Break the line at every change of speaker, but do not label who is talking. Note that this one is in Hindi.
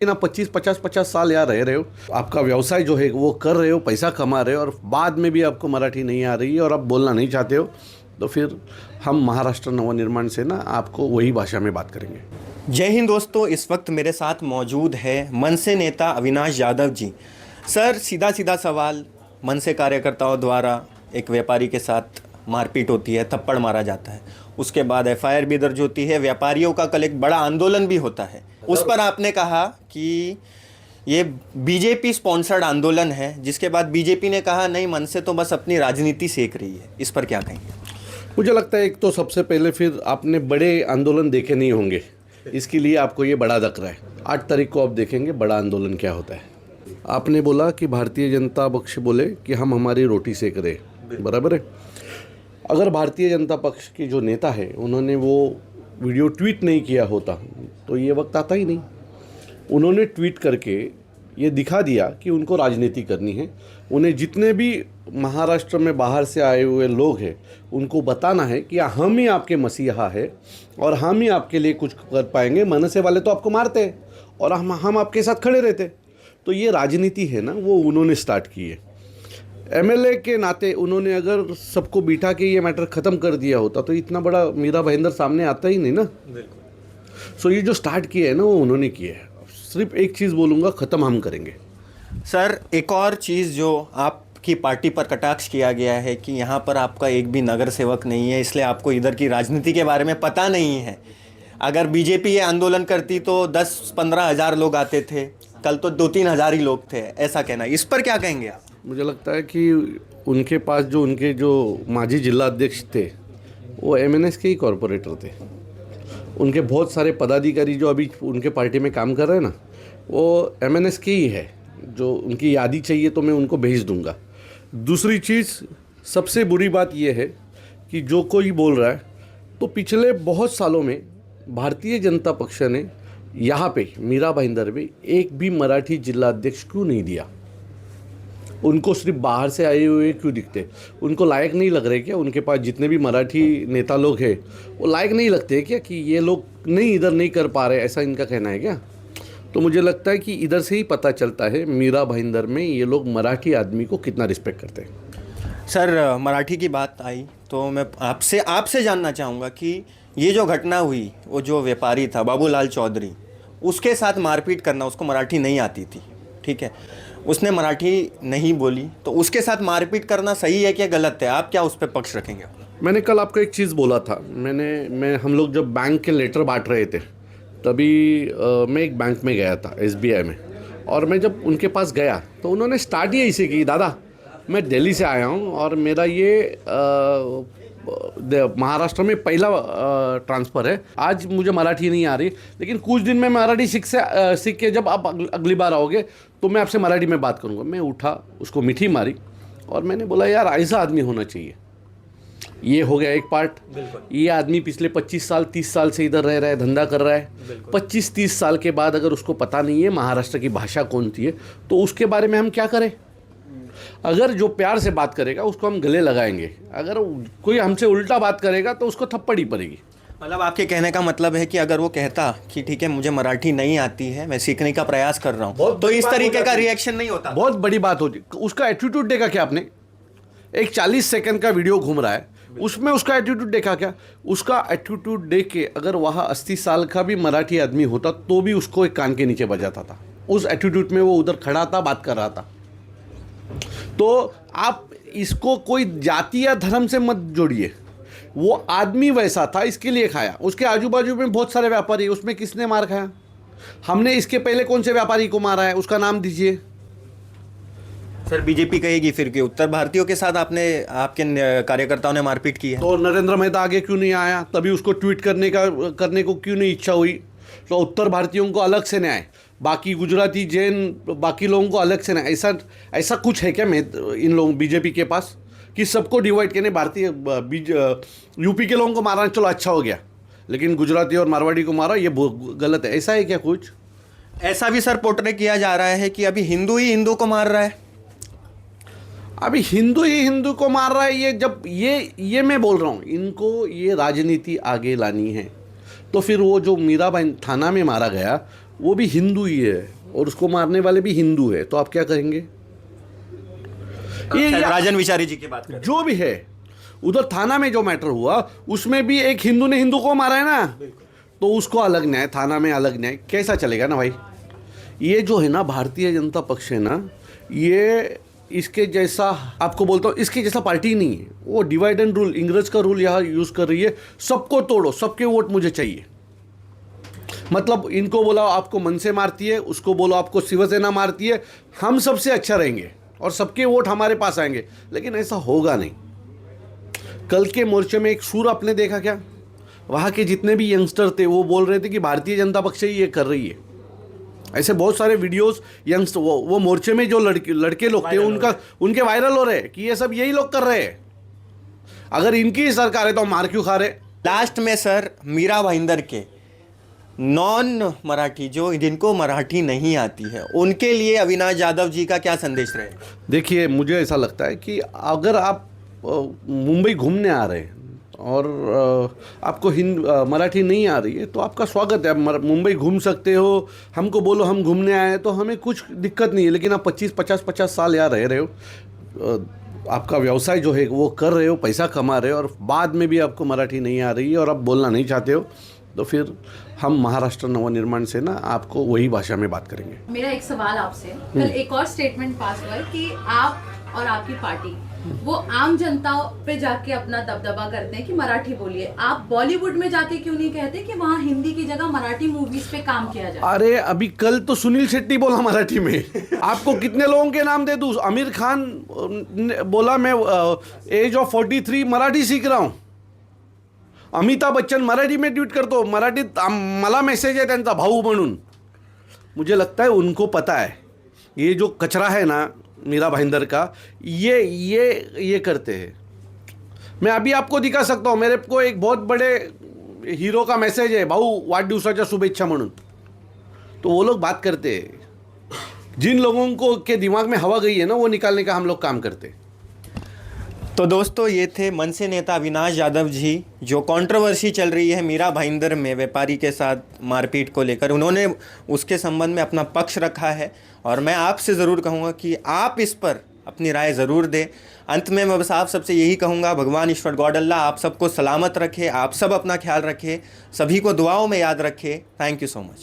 ना 25 50 50 साल यहाँ रह रहे हो, आपका व्यवसाय जो है वो कर रहे हो, पैसा कमा रहे हो, और बाद में भी आपको मराठी नहीं आ रही है और आप बोलना नहीं चाहते हो, तो फिर हम महाराष्ट्र नवनिर्माण से ना आपको वही भाषा में बात करेंगे।
जय हिंद दोस्तों, इस वक्त मेरे साथ मौजूद है मनसे नेता अविनाश यादव जी। सर, सीधा सीधा सवाल, मनसे कार्यकर्ताओं द्वारा एक व्यापारी के साथ मारपीट होती है, थप्पड़ मारा जाता है, उसके बाद एफआईआर भी दर्ज होती है, व्यापारियों का कल एक बड़ा आंदोलन भी होता है। उस पर आपने कहा कि ये बीजेपी स्पॉन्सर्ड आंदोलन है, जिसके बाद बीजेपी ने कहा नहीं, मनसे तो बस अपनी राजनीति सेक रही है। इस पर क्या कहेंगे?
मुझे लगता है एक तो सबसे पहले फिर आपने बड़े आंदोलन देखे नहीं होंगे, इसके लिए आपको ये बड़ा लग रहा है। 8 तारीख को आप देखेंगे बड़ा आंदोलन क्या होता है। आपने बोला कि भारतीय जनता पक्ष बोले कि हम हमारी रोटी सेक रहे, बराबर है। अगर भारतीय जनता पक्ष के जो नेता है उन्होंने वो वीडियो ट्वीट नहीं किया होता तो ये वक्त आता ही नहीं। उन्होंने ट्वीट करके ये दिखा दिया कि उनको राजनीति करनी है। उन्हें जितने भी महाराष्ट्र में बाहर से आए हुए लोग हैं उनको बताना है कि हम ही आपके मसीहा है और हम ही आपके लिए कुछ कर पाएंगे। मनसे वाले तो आपको मारते हैं और हम आपके साथ खड़े रहते। तो ये राजनीति है ना, वो उन्होंने स्टार्ट की है। एमएलए के नाते उन्होंने अगर सबको बिठा के ये मैटर ख़त्म कर दिया होता तो इतना बड़ा मीरा भाईंदर सामने आता ही नहीं ना। सो ये जो स्टार्ट किया है ना वो उन्होंने किया है। सिर्फ एक चीज़ बोलूँगा, ख़त्म हम करेंगे।
सर, एक और चीज़ जो आपकी पार्टी पर कटाक्ष किया गया है कि यहाँ पर आपका एक भी नगर सेवक नहीं है, इसलिए आपको इधर की राजनीति के बारे में पता नहीं है। अगर बीजेपी ये आंदोलन करती तो 10-15 हज़ार लोग आते थे, कल तो 2-3 हज़ार ही लोग थे, ऐसा कहना। इस पर क्या कहेंगे आप?
मुझे लगता है कि उनके पास जो उनके जो माजी जिला अध्यक्ष थे वो एमएनएस के ही कॉरपोरेटर थे। उनके बहुत सारे पदाधिकारी जो अभी उनके पार्टी में काम कर रहे हैं ना, वो एमएनएस के ही है। जो उनकी यादी चाहिए तो मैं उनको भेज दूंगा। दूसरी चीज़, सबसे बुरी बात यह है कि जो कोई बोल रहा है तो पिछले बहुत सालों में भारतीय जनता पक्ष ने यहाँ पे मीरा भाईंदर में एक भी मराठी जिला अध्यक्ष क्यों नहीं दिया? उनको सिर्फ बाहर से आए हुए क्यों दिखते? उनको लायक नहीं लग रहे क्या? उनके पास जितने भी मराठी नेता लोग हैं वो लायक नहीं लगते क्या कि ये लोग नहीं इधर नहीं कर पा रहे, ऐसा इनका कहना है क्या? तो मुझे लगता है कि इधर से ही पता चलता है मीरा भाईंदर में ये लोग मराठी आदमी को कितना रिस्पेक्ट करते हैं।
सर, मराठी की बात आई तो मैं आपसे जानना चाहूँगा कि ये जो घटना हुई, वो जो व्यापारी था बाबूलाल चौधरी, उसके साथ मारपीट करना, उसको मराठी नहीं आती थी, ठीक है, उसने मराठी नहीं बोली, तो उसके साथ मारपीट करना सही है क्या गलत है? आप क्या उस पर पक्ष रखेंगे?
मैंने कल आपको एक चीज़ बोला था। हम लोग जब बैंक के लेटर बांट रहे थे तभी मैं एक बैंक में गया था, एसबीआई में, और मैं जब उनके पास गया तो उन्होंने स्टार्ट ही ऐसे की, दादा मैं दिल्ली से आया हूँ और मेरा ये महाराष्ट्र में पहला ट्रांसफ़र है। आज मुझे मराठी नहीं आ रही, लेकिन कुछ दिन में मराठी सीख के जब आप अगली बार आओगे तो मैं आपसे मराठी में बात करूँगा। मैं उठा, उसको मीठी मारी और मैंने बोला यार ऐसा आदमी होना चाहिए। ये हो गया एक पार्ट। ये आदमी पिछले 25 साल 30 साल से इधर रह रहा है, धंधा कर रहा है। 25-30 साल के बाद अगर उसको पता नहीं है महाराष्ट्र की भाषा कौन सी है तो उसके बारे में हम क्या करें? अगर जो प्यार से बात करेगा उसको हम गले लगाएंगे, अगर कोई हमसे उल्टा बात करेगा तो उसको थप्पड़ ही पड़ेगी।
मतलब आपके कहने का मतलब है कि अगर वो कहता कि ठीक है मुझे मराठी नहीं आती है, मैं सीखने का प्रयास कर रहा हूँ, तो इस तरीके का रिएक्शन नहीं होता?
बहुत बड़ी बात होती। उसका एटीट्यूड देखा क्या आपने? एक 40 सेकंड का वीडियो घूम रहा है, उसमें उसका एटीट्यूड देखा क्या? उसका एटीट्यूड देख के अगर वहाँ 80 साल का भी मराठी आदमी होता तो भी उसको एक कान के नीचे बजाता था। उस एटीट्यूड में वो उधर खड़ा था, बात कर रहा था। तो आप इसको कोई जाति या धर्म से मत जोड़िए। वो आदमी वैसा था, इसके लिए खाया। उसके आजू बाजू में बहुत सारे व्यापारी, उसमें किसने मार खाया? हमने इसके पहले कौन से व्यापारी को मारा है, उसका नाम दीजिए।
सर, बीजेपी कहेगी फिर कि उत्तर भारतीयों के साथ आपके कार्यकर्ताओं ने मारपीट की है,
तो नरेंद्र मेहता आगे क्यों नहीं आया? तभी उसको ट्वीट करने को क्यों नहीं इच्छा हुई? तो उत्तर भारतीयों को अलग से न्याय, बाकी गुजराती जैन बाकी लोगों को अलग से न्याय, ऐसा कुछ है क्या इन लोगों बीजेपी के पास कि सबको डिवाइड करने? भारतीय यूपी के लोगों को मारना चलो अच्छा हो गया, लेकिन गुजराती और मारवाड़ी को मारा, ये गलत है। ऐसा है क्या कुछ?
ऐसा भी सर पोर्ट्रे किया जा रहा है कि अभी हिंदू ही हिंदू को मार रहा है।
अभी हिंदू ही हिंदू को मार रहा है। ये जब ये मैं बोल रहा हूँ, इनको ये राजनीति आगे लानी है तो फिर वो जो मीराबाई थाना में मारा गया वो भी हिंदू ही है और उसको मारने वाले भी हिंदू है, तो आप क्या करेंगे? ये
राजन विचारी जी की बात करें,
जो भी है, उधर थाना में जो मैटर हुआ उसमें भी एक हिंदू ने हिंदू को मारा है ना, तो उसको अलग न्याय, थाना में अलग न्याय, कैसा चलेगा ना भाई? ये जो है ना भारतीय जनता पक्ष है ना, ये इसके जैसा, आपको बोलता हूँ, इसके जैसा पार्टी नहीं है। वो डिवाइड एंड रूल, इंग्रज का रूल यहाँ यूज़ कर रही है, सबको तोड़ो, सबके वोट मुझे चाहिए। मतलब इनको बोला आपको मन से मारती है, उसको बोलो आपको शिवसेना मारती है, हम सबसे अच्छा रहेंगे और सबके वोट हमारे पास आएंगे, लेकिन ऐसा होगा नहीं। कल के मोर्चे में एक सूर आपने देखा क्या? वहाँ के जितने भी यंगस्टर थे वो बोल रहे थे कि भारतीय जनता पक्ष ही ये कर रही है। ऐसे बहुत सारे वीडियोस यंगस्टर, वो मोर्चे में जो लड़के लोग थे उनके वायरल हो रहे हैं कि ये सब यही लोग कर रहे हैं। अगर इनकी ही सरकार है तो मार क्यों खा रहे?
लास्ट में सर मीरा भाईंदर के नॉन मराठी, जो जिनको मराठी नहीं आती है, उनके लिए अविनाश यादव जी का क्या संदेश रहे?
देखिए, मुझे ऐसा लगता है कि अगर आप मुंबई घूमने आ रहे हैं और आपको मराठी नहीं आ रही है तो आपका स्वागत है, आप मुंबई घूम सकते हो। हमको बोलो हम घूमने आए तो हमें कुछ दिक्कत नहीं है, लेकिन आप 50 साल यहाँ रह रहे हो, आपका व्यवसाय जो है वो कर रहे हो, पैसा कमा रहे हो, और बाद में भी आपको मराठी नहीं आ रही है और आप बोलना नहीं चाहते हो, तो फिर हम महाराष्ट्र नवनिर्माण से ना आपको वही भाषा में बात करेंगे।
मेरा एक सवाल आपसे, कल एक और स्टेटमेंट पास हुआ है कि आप और आपकी पार्टी वो आम जनता पे जाके अपना दबदबा करते हैं कि मराठी बोलिए। आप बॉलीवुड में जाके क्यों नहीं कहते कि वहाँ हिंदी की जगह मराठी मूवीज पे काम किया जाए?
अरे अभी कल तो सुनील शेट्टी बोला मराठी में। आपको कितने लोगों के नाम दे दूं? आमिर खान बोला मैं एज ऑफ 43 मराठी सीख रहा हूँ। अमिताभ बच्चन मराठी में ट्वीट करतो, मराठीत मला मेसेज आहे त्यांचा भाऊ म्हणून। मुझे लगता है उनको पता है ये जो कचरा है ना मीरा भाईंदर का, ये करते हैं। मैं अभी आपको दिखा सकता हूँ, मेरे को एक बहुत बड़े हीरो का मैसेज है, भाऊ वाढदिवसाच्या शुभेच्छा म्हणून। तो वो लोग बात करते हैं, जिन लोगों को के दिमाग में हवा गई है ना, वो निकालने का हम लोग काम करते हैं।
तो दोस्तों, ये थे मनसे नेता अविनाश यादव जी। जो कंट्रोवर्सी चल रही है मीरा भाईंदर में व्यापारी के साथ मारपीट को लेकर, उन्होंने उसके संबंध में अपना पक्ष रखा है, और मैं आपसे ज़रूर कहूँगा कि आप इस पर अपनी राय ज़रूर दें। अंत में मैं बस आप सबसे यही कहूँगा, भगवान ईश्वर गॉड अल्लाह आप सबको सलामत रखे, आप सब अपना ख्याल रखें, सभी को दुआओं में याद रखें। Thank you so much.